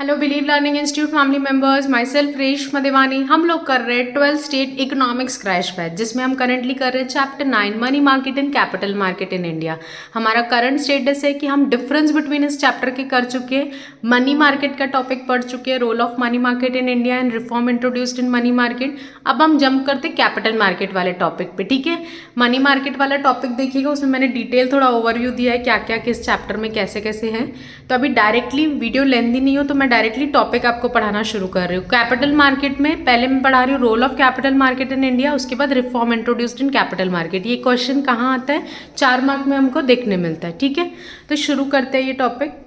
Hello believe learning institute family members, my self Reshma देवानी। हम लोग कर रहे हैं 12th state economics crash batch, जिसमें हम करंटली कर रहे हैं chapter 9 money market and capital market in India. हमारा करंट स्टेटस है कि हम डिफरेंस बिटवीन इस चैप्टर के कर चुके हैं, मनी मार्केट का टॉपिक पढ़ चुके हैं, role of money market in India and reform introduced in money market. अब हम जंप करते कैपिटल मार्केट वाले टॉपिक पे, ठीक है। मनी मार्केट वाला टॉपिक देखिएगा, उसमें मैंने डिटेल थोड़ा ओवरव्यू दिया है क्या क्या किस चैप्टर में कैसे कैसे हैं। तो अभी डायरेक्टली वीडियो लेंथी नहीं हो तो मैं डायरेक्टली टॉपिक आपको पढ़ाना शुरू कर रही हूँ। कैपिटल मार्केट में पहले मैं पढ़ा रही हूँ role of capital market in India, उसके बाद reform introduced in capital market. ये क्वेश्चन कहाँ आता है, 4 मार्क में हमको देखने मिलता है, ठीक है। तो शुरू करते हैं ये टॉपिक।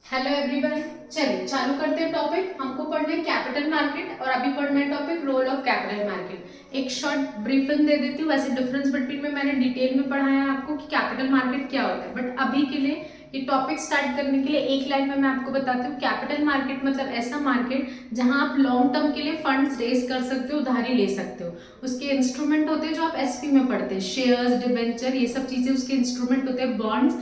हेलो एवरीवन, चलिए चालू करते हैं टॉपिक। हमको पढ़ना है कैपिटल मार्केट और अभी पढ़ना है topic role of capital market. एक शॉर्ट ब्रीफिंग दे देती हूँ। वैसे डिफरेंस बिटवीन में मैंने डिटेल में पढ़ाया है आपको कि कैपिटल मार्केट क्या होता है, बट अभी के लिए ये टॉपिक स्टार्ट करने के लिए एक लाइन में मैं आपको बताती हूँ। कैपिटल मार्केट मतलब ऐसा मार्केट जहां आप लॉन्ग टर्म के लिए फंड्स रेज कर सकते हो, उधारी ले सकते हो। उसके इंस्ट्रूमेंट होते हैं जो आप एसपी में पढ़ते हैं, शेयर्स, डिबेंचर, ये सब चीजें उसके इंस्ट्रूमेंट होते हैं, बॉन्ड्स,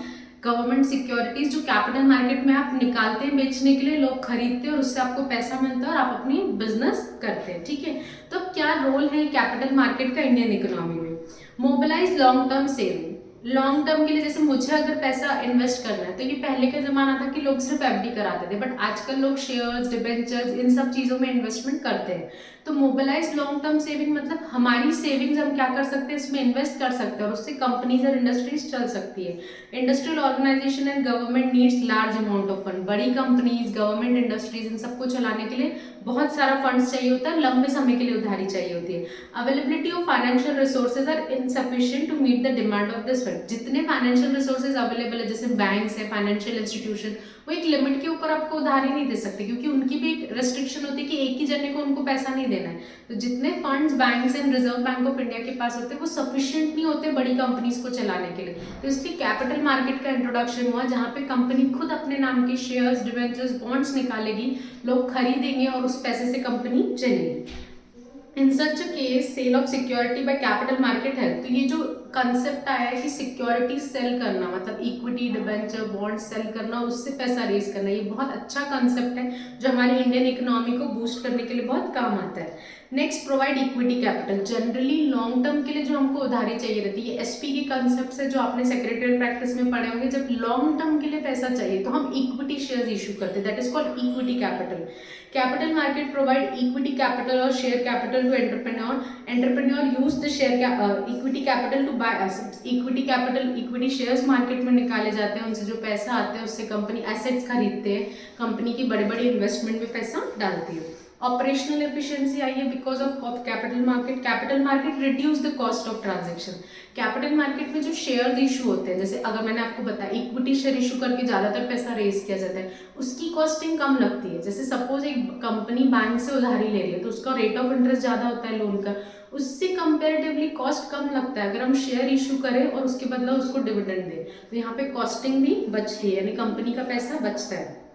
गवर्नमेंट सिक्योरिटीज, जो कैपिटल मार्केट में आप निकालते हैं बेचने के लिए, लोग खरीदते हैं और उससे आपको पैसा मिलता है और आप अपनी बिजनेस करते हैं, ठीक है। तो क्या रोल है कैपिटल मार्केट का इंडियन इकोनॉमी में? Mobilise long term saving. Long term के लिए जैसे मुझे अगर पैसा इन्वेस्ट करना है तो ये पहले का जमाना था कि लोग सिर्फ एफडी कराते थे, बट आजकल लोग शेयर्स, डिबेंचर्स, इन सब चीजों में इन्वेस्टमेंट करते हैं। तो मोबिलाइज लॉन्ग टर्म सेविंग मतलब हमारी सेविंग्स हम क्या कर सकते हैं, इसमें इन्वेस्ट कर सकते हैं और उससे कंपनीज और इंडस्ट्रीज चल सकती है। Industrial organisation and government needs large amount of fund. बड़ी कंपनीज, गवर्नमेंट, इंडस्ट्रीज, इन सबको चलाने के लिए बहुत सारा फंड्स चाहिए होता है, लंबे समय के लिए उधारी चाहिए होती है। Availability of financial resources are insufficient to meet the demand of this fund. जितने फाइनेंशियल रिसोर्सेज अवेलेबल है, जैसे बैंक्स है, फाइनेंशियल इंस्टीट्यूशन, वो एक लिमिट के ऊपर आपको उधारी नहीं दे सकते, क्योंकि उनकी भी एक रेस्ट्रिक्शन होती है कि एक ही जने को उनको पैसा नहीं देना है। तो जितने funds banks and reserve bank of India के पास होते हैं वो सफिशिएंट नहीं होते बड़ी कंपनीज को चलाने के लिए। तो इसलिए कैपिटल मार्केट का इंट्रोडक्शन हुआ, जहां पे कंपनी खुद अपने नाम के शेयर्स, डिबेंचर्स, बॉन्ड्स निकालेगी, लोग खरीदेंगे और उस पैसे से कंपनी चलेगी। In such case sale of security by capital market help. तो ये जो कंसेप्ट आया है कि सिक्योरिटी सेल करना, मतलब इक्विटी, डिबेंचर, बॉन्ड सेल करना, उससे पैसा रेज करना, ये बहुत अच्छा कंसेप्ट है जो हमारे इंडियन इकोनॉमी को बूस्ट करने के लिए बहुत काम आता है। Next, provide equity capital. Generally long term के लिए जो हमको उधारी चाहिए रहती है, एसपी के कंसेप्ट से जो आपने सेक्रेटरी प्रैक्टिस में पढ़े होंगे, जब लॉन्ग टर्म के लिए पैसा चाहिए तो हम इक्विटी शेयर्स इशू करते हैं, that is called equity capital. Capital market provide equity capital और share capital to entrepreneur. Entrepreneur use the share equity capital to buy assets. Equity capital, equity shares market में निकाले जाते हैं, उनसे जो पैसा आता है उससे कंपनी एसेट्स खरीदते हैं, कंपनी की बड़े बड़े इन्वेस्टमेंट में पैसा डालती है। ऑपरेशनल एफिशिएंसी आई है because of capital market. Capital market reduce the cost of transaction. Capital market में जो शेयर इशू होते हैं, जैसे अगर मैंने आपको बताया इक्विटी शेयर इशू करके ज्यादातर पैसा रेज किया जाता है, उसकी कॉस्टिंग कम लगती है। जैसे सपोज एक कंपनी बैंक से उधारी ले रही है तो उसका रेट ऑफ इंटरेस्ट ज्यादा होता है लोन का, उससे कंपेरेटिवली कॉस्ट कम लगता है अगर हम शेयर इशू करें और उसके बदला उसको डिविडेंड दें, तो यहाँ पे कॉस्टिंग भी बचती है, यानी कंपनी का पैसा बचता है।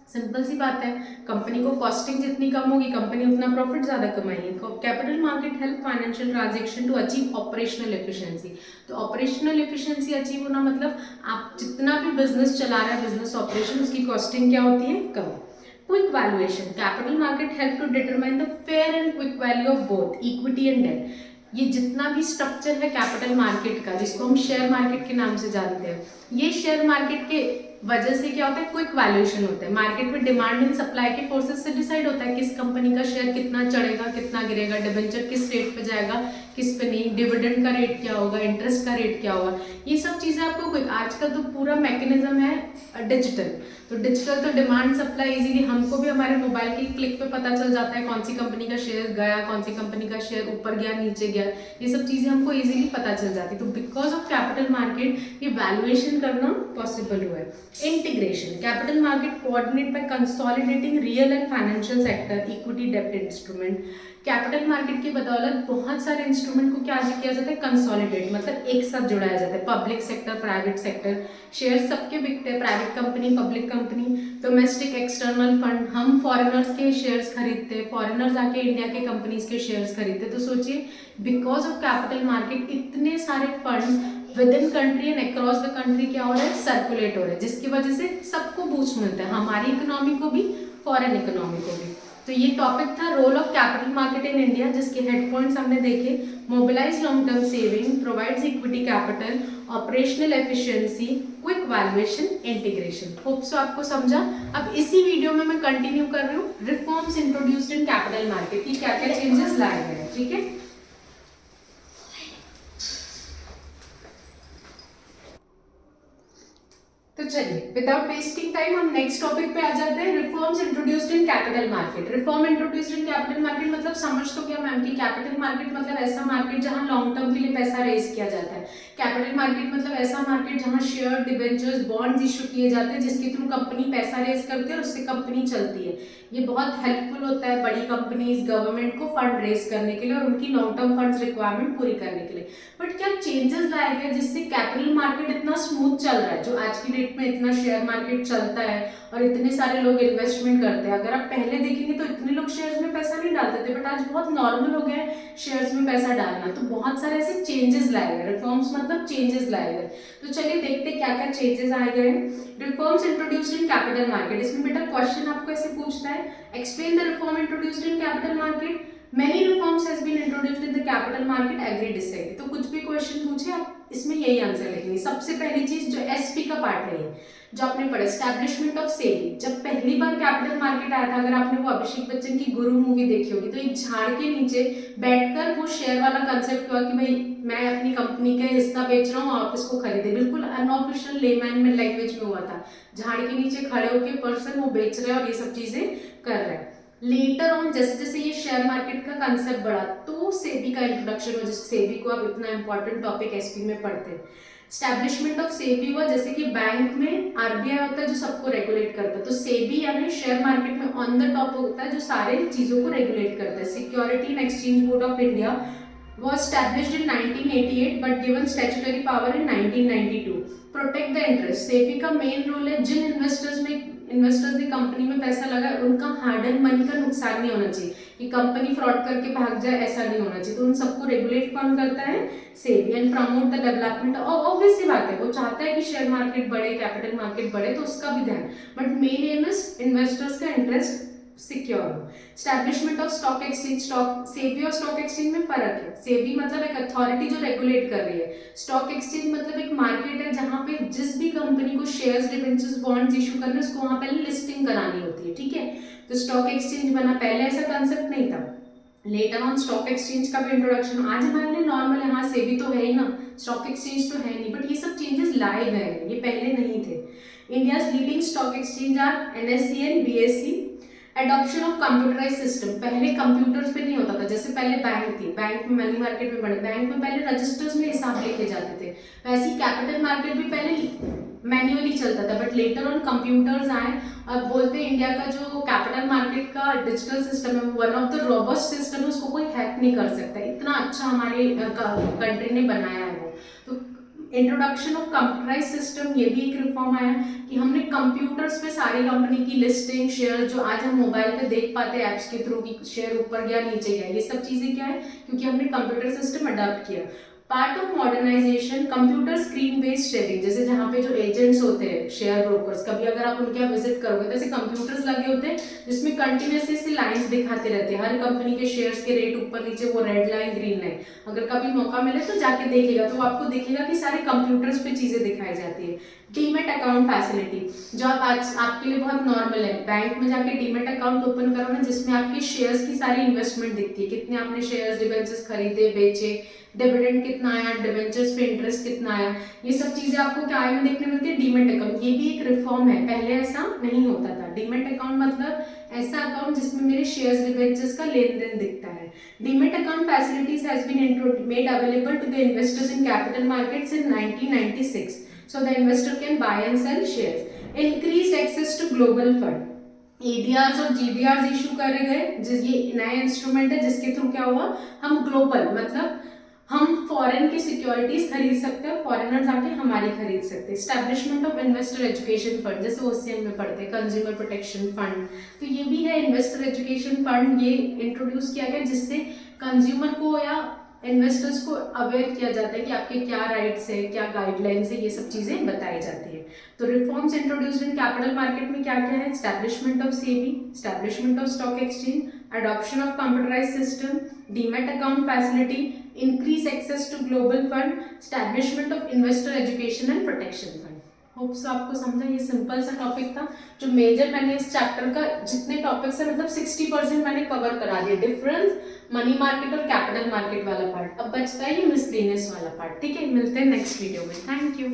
सिंपल सी बात है, कंपनी को कॉस्टिंग जितनी कम होगी कंपनी उतना प्रॉफिट ज्यादा कमाएगी। Capital market help financial transaction to achieve operational efficiency. तो ऑपरेशनल एफिशिएंसी अचीव होना मतलब आप जितना भी बिजनेस चला रहे हैं, बिजनेस ऑपरेशन, उसकी कॉस्टिंग क्या होती है, कम। Quick valuation. Capital market help to determine the fair and quick value of both equity and debt. ये जितना भी स्ट्रक्चर है कैपिटल मार्केट का, जिसको हम शेयर मार्केट के नाम से जानते हैं, ये शेयर मार्केट के वजह से क्या होता है, क्विक वैल्यूएशन होता है। मार्केट में डिमांड एंड सप्लाई के फोर्सेस से डिसाइड होता है किस कंपनी का शेयर कितना चढ़ेगा, कितना गिरेगा, डिबेंचर किस रेट पे जाएगा, किस पे नहीं, डिविडेंड का रेट क्या होगा, इंटरेस्ट का रेट क्या होगा, ये सब चीजें आपको क्विक। आजकल तो पूरा मैकेनिज्म है डिजिटल, तो डिजिटल तो डिमांड सप्लाई इजीली हमको भी हमारे मोबाइल के क्लिक पे पता चल जाता है कौन सी कंपनी का शेयर गया, कौन सी कंपनी का शेयर ऊपर गया, नीचे गया, ये सब चीजें हमको इजीली पता चल जाती है। तो बिकॉज ऑफ कैपिटल मार्केट ये वैल्यूएशन करना पॉसिबल हुआ है। Integration. Capital market coordinate by consolidating real and financial sector, equity, डेब्ट इंस्ट्रूमेंट। कैपिटल मार्केट की बदौलत बहुत सारे इंस्ट्रूमेंट को क्या किया जाता है, कंसोलिडेट, मतलब एक साथ जुड़ाया जाता है। Public sector, private sector, share सबके बिकते हैं, private company, public company, domestic, external fund. हम फॉरेनर्स के शेयर्स खरीदते हैं, फॉरेनर्स आके इंडिया के कंपनीज के शेयर्स खरीदते हैं। तो सोचिए बिकॉज ऑफ कैपिटल मार्केट इतने सारे funds with in country and across the country क्या हो रहा है, सर्कुलेट हो रहा है, जिसकी वजह से सबको बूस्ट मिलता है, हमारी इकोनॉमी को भी, फॉरेन इकोनॉमी को भी। तो ये टॉपिक था role of capital market in India, जिसके हेड पॉइंट्स हमने देखे, mobilise long term saving, provides equity capital, operational efficiency, quick valuation, integration. Hope so आपको समझा। अब इसी वीडियो में मैं कंटिन्यू कर रही हूँ reforms introduced in capital market की क्या क्या चेंजेस लाए गए हैं, ठीक है। तो चलिए विदाउट वेस्टिंग टाइम हम नेक्स्ट टॉपिक पे आ जाते हैं, reforms introduced in capital market. Reform introduced in capital market मतलब समझ तो क्या मैम की कैपिटल मार्केट मतलब ऐसा मार्केट जहां लॉन्ग टर्म के लिए पैसा रेज किया जाता है। कैपिटल मार्केट मतलब ऐसा मार्केट जहां शेयर, डिबेंचर्स, बॉन्ड्स इशू किए जाते हैं, जिसके थ्रू कंपनी पैसा रेज करती है और उससे कंपनी चलती है। ये बहुत हेल्पफुल होता है बड़ी कंपनीज, गवर्नमेंट को फंड रेज करने के लिए और उनकी लॉन्ग टर्म फंड्स रिक्वायरमेंट पूरी करने के लिए। बट क्या चेंजेस लाए गए जिससे कैपिटल मार्केट इतना स्मूथ चल रहा है, जो आज की डेट में इतना शेयर मार्केट चलता है और इतने सारे लोग इन्वेस्टमेंट करते हैं। अगर आप पहले देखेंगे तो इतने लोग शेयर्स में पैसा नहीं डालते थे, बट आज बहुत नॉर्मल हो गया है शेयर्स में पैसा डालना। तो बहुत सारे ऐसे चेंजेस लाए गए, रिफॉर्म्स मतलब चेंजेस लाए गए। तो चलिए देखते क्या क्या चेंजेस आए गए। Reforms introduced in capital market, इसमें बेटा क्वेश्चन आपको ऐसे पूछता है, explain the reform introduced in capital market, many reforms has been introduced in the capital market, agree disagree। तो कुछ भी क्वेश्चन पूछे आप इसमें यही आंसर लिखेंगे। सबसे पहली चीज जो एसपी का पार्ट है, ये जो आपने पढ़ा एस्टैब्लिशमेंट ऑफ सेबी। जब पहली बार कैपिटल मार्केट आया था, अगर आपने वो अभिषेक बच्चन की गुरु मूवी देखी होगी, तो एक झाड़ के नीचे बैठकर वो शेयर वाला कंसेप्ट हुआ कि भाई मैं अपनी कंपनी का हिस्सा बेच रहा हूँ, आप इसको खरीदे। बिल्कुल अनऑफिशियल लेमैन में लैंग्वेज में हुआ था, झाड़ के नीचे खड़े होकर पर्सन वो बेच रहे हैं और ये सब चीजें कर रहे हैं। लेटर ऑन जैसे जैसे ये शेयर मार्केट का कंसेप्ट बढ़ा तो सेबी का इंट्रोडक्शन हुआ, जिस सेबी को आप इतना इंपॉर्टेंट टॉपिक एसपी में पढ़ते हैं। स्टैब्लिशमेंट ऑफ सेबी हुआ, जैसे कि बैंक में आरबीआई होता है जो सबको रेगुलेट करता है, तो सेबी यानी शेयर मार्केट में ऑन द टॉप होता है जो सारे चीजों को रेगुलेट करता है। Security and exchange board of India was established in 1988 but given statutory power in 1992। Protect the interest, SEBI का मेन रोल है जिन इन्वेस्टर्स ने कंपनी में पैसा लगा उनका हार्ड एंड मनी का नुकसान नहीं होना चाहिए, कि कंपनी फ्रॉड करके भाग जाए, ऐसा नहीं होना चाहिए। तो उन सबको रेगुलेट कौन करता है, SEBI. And promote the development, और ऑब्वियस सी बात है वो चाहता है कि शेयर मार्केट बढ़े, कैपिटल मार्केट बढ़े, तो उसका भी ध्यान, but main M is investors का इंटरेस्ट सिक्योर हो। Establishment of stock exchange, stock SEBI और स्टॉक एक्सचेंज में फर्क है। सेबी मतलब एक अथॉरिटी जो रेगुलेट कर रही है, स्टॉक एक्सचेंज मतलब एक मार्केट है जहां पे जिस भी कंपनी को शेयर्स, डिबेंचर्स, बॉन्ड्स इशू करने उसको वहां पहले लिस्टिंग करानी होती है, ठीक है। तो स्टॉक एक्सचेंज बना, पहले ऐसा कंसेप्ट नहीं था। लेटर ऑन स्टॉक एक्सचेंज का भी इंट्रोडक्शन, आज हमारे लिए नॉर्मल है, हाँ सेबी तो है ही ना, स्टॉक एक्सचेंज तो है नहीं, बट ये सब चेंजेस लाए गए हैं, ये पहले नहीं थे। India's leading stock exchange are NSC and BSE. Adoption of computerise system, पहले कंप्यूटर्स पे नहीं होता था, जैसे पहले बैंक थी, बैंक में मनी मार्केट में बड़े बैंक में पहले रजिस्टर्स में हिसाब लेके जाते थे, वैसे ही कैपिटल मार्केट भी पहले मैन्युअली चलता था, बट लेटर ऑन कंप्यूटर्स आए। अब बोलते हैं इंडिया का जो कैपिटल मार्केट का डिजिटल सिस्टम है one of the robust system है, उसको कोई हैक नहीं कर सकता, इतना अच्छा हमारे कंट्री ने बनाया है वो। तो इंट्रोडक्शन ऑफ कंप्यूटराइज सिस्टम, ये भी एक रिफॉर्म आया कि हमने कंप्यूटर्स पे सारी कंपनी की लिस्टिंग, शेयर जो आज हम मोबाइल पे देख पाते हैं ऐप्स के थ्रू की शेयर ऊपर गया नीचे गया, ये सब चीजें क्या है, क्योंकि हमने कंप्यूटर सिस्टम अडॉप्ट किया। Part of modernisation, computer screen based sharing, जैसे जहाँ पे जो एजेंट्स होते हैं शेयर ब्रोकर्स, कभी अगर आप उनके यहाँ विजिट करोगे तो ऐसे कंप्यूटर्स लगे होते हैं जिसमें कंटिन्यूसली से लाइंस दिखाते रहते हैं, हर कंपनी के शेयर्स के रेट ऊपर नीचे, वो रेड लाइन ग्रीन लाइन। अगर कभी मौका मिले तो जाके देखेगा तो आपको दिखेगा कि सारे कंप्यूटर्स पे चीजें दिखाई जाती है। डीमेट अकाउंट फैसिलिटी, जो आप आज आपके लिए बहुत नॉर्मल है, बैंक में जाके डीमेट अकाउंट ओपन करो ना, जिसमें आपके शेयर्स की सारी इन्वेस्टमेंट दिखती है, कितने आपने शेयर्स, डिबेंचर्स खरीदे, बेचे, डिविडेंड कितना आया, डिबेंचर्स पे इंटरेस्ट कितना आया, ये सब चीजें आपको क्या में देखने मिलती है, डीमेट अकाउंट। ये भी एक रिफॉर्म है, पहले ऐसा नहीं होता था। डीमेट अकाउंट मतलब ऐसा अकाउंट जिसमें मेरे शेयर्स, डिबेंचर्स का लेन देन दिखता है। Demat account facilities has been made available to the investors in capital markets in 1996, so the investor can buy and sell shares. Increased access to global fund, ADRs और GDRs issue करे गए, ये नया instrument है जिसके through क्या हुआ, हम ग्लोबल मतलब हम फॉरेन की सिक्योरिटीज खरीद सकते हैं, फॉरेनर्स आके हमारी खरीद सकते हैं। Establishment of investor education fund, जैसे OCM में पढ़ते हैं, कंज्यूमर प्रोटेक्शन फंड, तो ये भी है इन्वेस्टर एजुकेशन फंड, ये इंट्रोड्यूस किया गया जिससे कंज्यूमर को या इन्वेस्टर्स को अवेयर किया जाता है कि आपके क्या राइट्स है, क्या गाइडलाइंस है, ये सब चीज़ें बताई जाती है। तो reforms introduced in capital market में क्या क्या है? Establishment of SEBI, establishment of stock exchange, adoption of computerized system, demat account facility, increase access to global fund, establishment of investor education and protection fund. Hope so आपको समझा, ये simple सा topic था। जो मेजर मैंने इस चैप्टर का जितने टॉपिक्स है मतलब 60% मैंने कवर करा दिया, डिफरेंस मनी मार्केट और कैपिटल मार्केट वाला पार्ट। अब बचता है ये मिसलेनियस वाला पार्ट। ठीक है, मिलते हैं नेक्स्ट वीडियो में। Thank you.